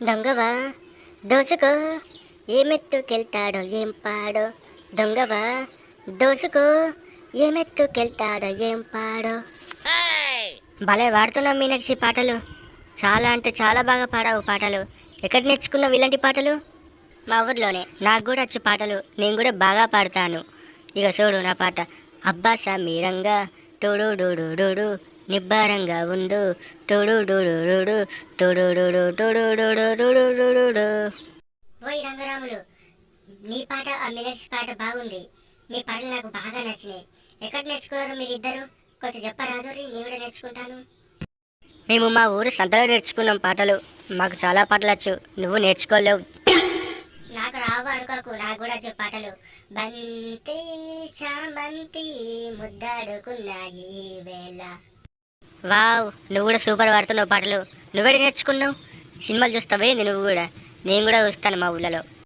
దొంగవా దోచుకో ఏమెత్తుకెళ్తాడో ఏం పాడో. దొంగవా దోచుకో ఏమెత్తుకెళ్తాడో ఏం పాడో. భలే పాడుతున్నావు మీనాక్షి పాటలు. చాలా అంటే చాలా బాగా పాడావు పాటలు. ఎక్కడ నేర్చుకున్నావు ఇలాంటి పాటలు? మా ఊర్లోనే. నాకు కూడా వచ్చు పాటలు. నేను కూడా బాగా పాడతాను. ఇక చూడు నా పాట. అబ్బా సమీరంగా టోడు నిబ్బారంగా ఉండు టోడు టోడు. ఓయ్ రంగరాములు, నీ పాట ఆ మినక్స్ పాట బాగుంది. మీ పాటలు నాకు బాగా నచ్చినాయి. ఎక్కడ నేర్చుకున్నారు మీరిద్దరు? కొంచెం చెప్పరాదు, నేను కూడా నేర్చుకుంటాను. మేము మా ఊరు సంతలో నేర్చుకున్నాం పాటలు. మాకు చాలా పాటలు వచ్చు. నువ్వు నేర్చుకోలేవు. నాకు రావు అనుకోకు, నాకు కూడా వచ్చు పాటలు. బంతి చామంతి ముద్దాడుకున్నాయి వేళ. వావ్, నువ్వు కూడా సూపర్ పాడుతున్నావు పాటలు. నువ్వెక్కడ నేర్చుకున్నావు? సినిమాలు చూస్తావే నువ్వు కూడా? నేను కూడా చూస్తాను మా ఊళ్ళలో.